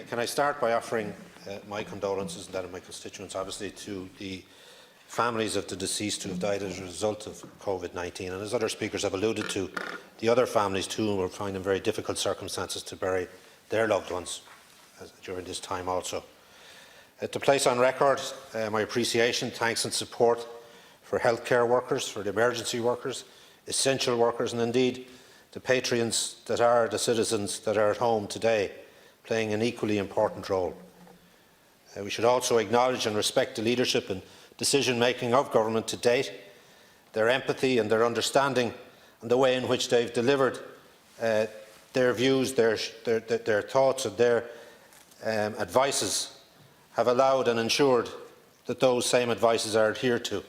Can I start by offering my condolences and that of my constituents, obviously, to the families of the deceased who have died as a result of COVID-19, and as other speakers have alluded to, the other families too will find in very difficult circumstances to bury their loved ones during this time also. To place on record my appreciation, thanks and support for healthcare workers, for the emergency workers, essential workers, and indeed the patrons that are the citizens that are at home today, playing an equally important role. We should also acknowledge and respect the leadership and decision-making of government to date, their empathy and their understanding, and the way in which they've delivered their views, their thoughts and their advices have allowed and ensured that those same advices are adhered to,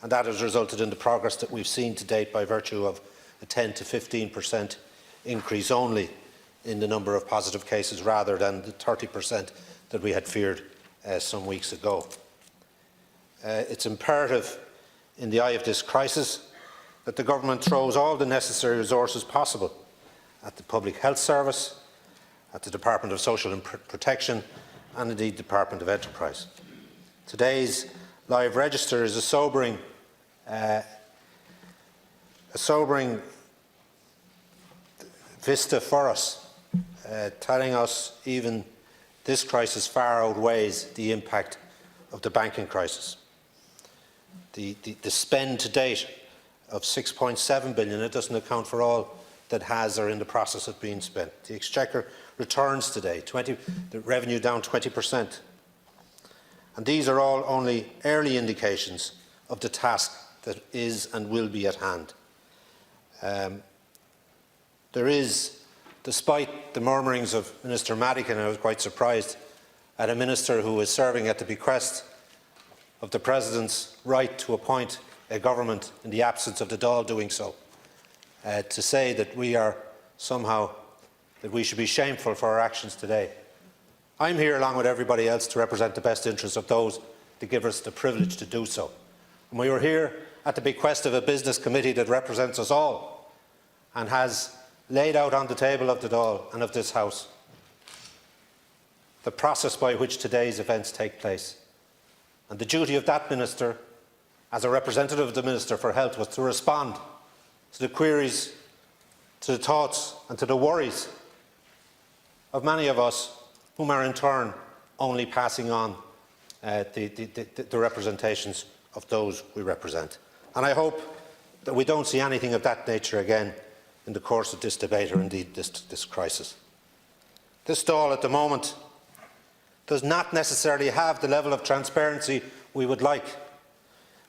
and that has resulted in the progress that we've seen to date by virtue of a 10 to 15% increase only in the number of positive cases, rather than the 30% that we had feared some weeks ago. It's imperative, in the eye of this crisis, that the government throws all the necessary resources possible at the Public Health Service, at the Department of Social Protection, and indeed the Department of Enterprise. Today's live register is a sobering vista for us, telling us even this crisis far outweighs the impact of the banking crisis. The spend to date of £6.7 billion, it doesn't account for all that has or in the process of being spent. The Exchequer returns today, the revenue down 20%. And these are all only early indications of the task that is and will be at hand. There is, despite the murmurings of Minister Madigan, I was quite surprised at a minister who is serving at the bequest of the President's right to appoint a government in the absence of the Dáil doing so, to say that we are somehow, that we should be shameful for our actions today. I'm here along with everybody else to represent the best interests of those that give us the privilege to do so. And we were here at the bequest of a business committee that represents us all and has laid out on the table of the Dáil and of this House the process by which today's events take place. And the duty of that minister, as a representative of the Minister for Health, was to respond to the queries, to the thoughts and to the worries of many of us, whom are in turn only passing on the representations of those we represent. And I hope that we don't see anything of that nature again in the course of this debate, or indeed this crisis. This Dáil at the moment does not necessarily have the level of transparency we would like.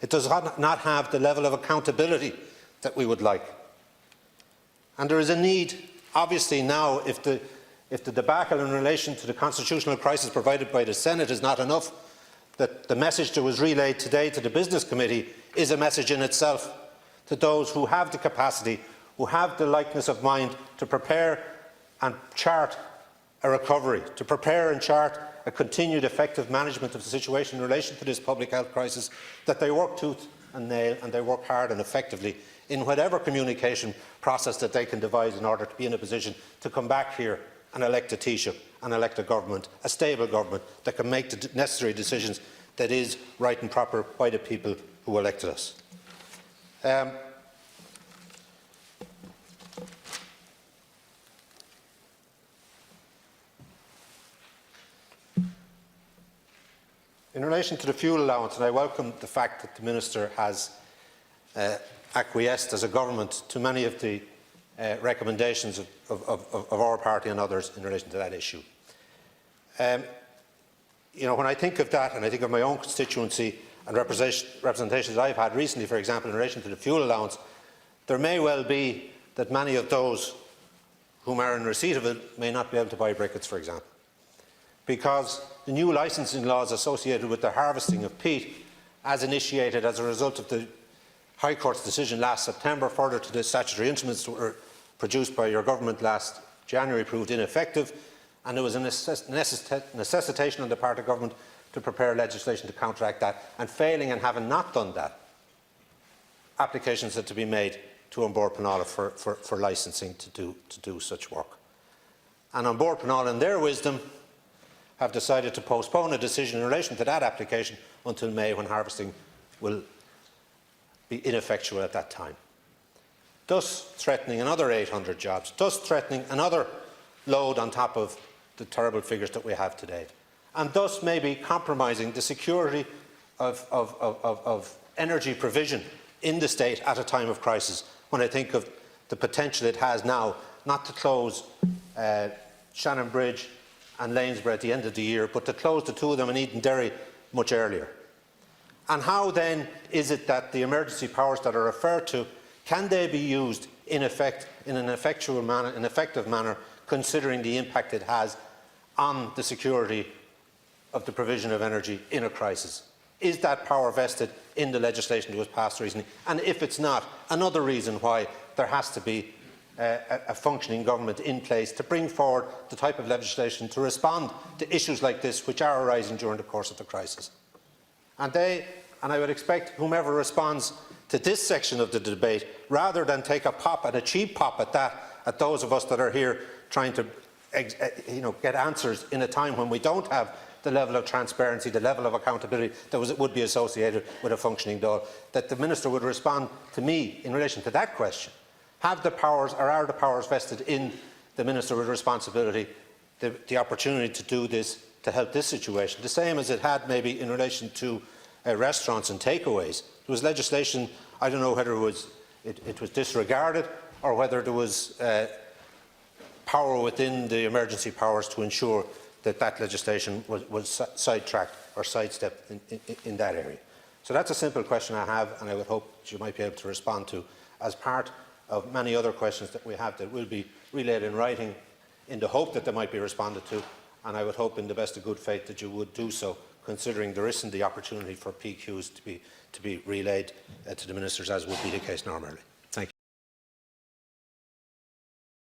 It does not have the level of accountability that we would like. And there is a need, obviously now, if the debacle in relation to the constitutional crisis provided by the Senate is not enough, that the message that was relayed today to the Business Committee is a message in itself to those who have the capacity, who have the likeness of mind to prepare and chart a recovery, to prepare and chart a continued effective management of the situation in relation to this public health crisis, that they work tooth and nail and they work hard and effectively in whatever communication process that they can devise in order to be in a position to come back here and elect a Taoiseach and elect a government, a stable government that can make the necessary decisions that is right and proper by the people who elected us. In relation to the fuel allowance, and I welcome the fact that the Minister has acquiesced as a government to many of the recommendations of our party and others in relation to that issue. When I think of that, and I think of my own constituency and representations that I've had recently, for example, in relation to the fuel allowance, there may well be that many of those whom are in receipt of it may not be able to buy briquettes, for example, because the new licensing laws associated with the harvesting of peat, as initiated as a result of the High Court's decision last September, further to the statutory instruments that were produced by your government last January, proved ineffective, and there was a necessitation on the part of government to prepare legislation to counteract that, and failing and having not done that, applications had to be made to An Bord Pleanála for licensing to do such work. And An Bord Pleanála, in their wisdom, have decided to postpone a decision in relation to that application until May, when harvesting will be ineffectual at that time, thus threatening another 800 jobs, thus threatening another load on top of the terrible figures that we have today, and thus maybe compromising the security of energy provision in the state at a time of crisis, when I think of the potential it has now not to close Shannon Bridge and Lanesborough at the end of the year, but to close the two of them in Edenderry much earlier. And how then is it that the emergency powers that are referred to, can they be used in effect in an effective manner, considering the impact it has on the security of the provision of energy in a crisis? Is that power vested in the legislation that was passed recently? And if it's not, another reason why there has to be a functioning government in place to bring forward the type of legislation to respond to issues like this, which are arising during the course of the crisis. And I would expect whomever responds to this section of the debate, rather than take a pop, and a cheap pop at that, at those of us that are here trying to get answers in a time when we don't have the level of transparency, the level of accountability that would be associated with a functioning Dáil, that the Minister would respond to me in relation to that question. Have the powers, or are the powers vested in the Minister with responsibility, the opportunity to do this, to help this situation, the same as it had maybe in relation to restaurants and takeaways? There was legislation, I don't know whether it was disregarded, or whether there was power within the emergency powers to ensure that that legislation was sidetracked or sidestepped in that area. So that's a simple question I have, and I would hope that you might be able to respond to, as part of many other questions that we have that will be relayed in writing, in the hope that they might be responded to, and I would hope in the best of good faith that you would do so, considering there isn't the opportunity for PQs to be relayed to the Ministers, as would be the case normally.